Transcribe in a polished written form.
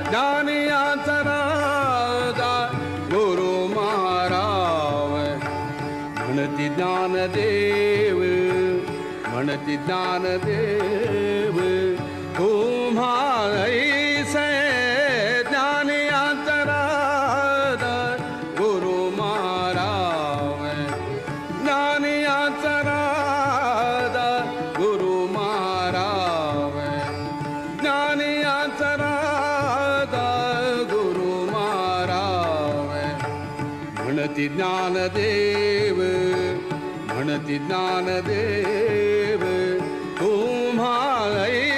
ज्ञानियाचा राजा गुरु महाराव म्हणती ज्ञानदेव म्हणती ज्ञानदेव तुम्हाईसे ज्ञानियाचा राजा गुरु महाराव ज्ञानियाचा राजा गुरु महाराव ज्ञानियाचा राजा गुरु महाराव म्हणती ज्ञानदेव म्हणती ज्ञानदेव तुम्हाई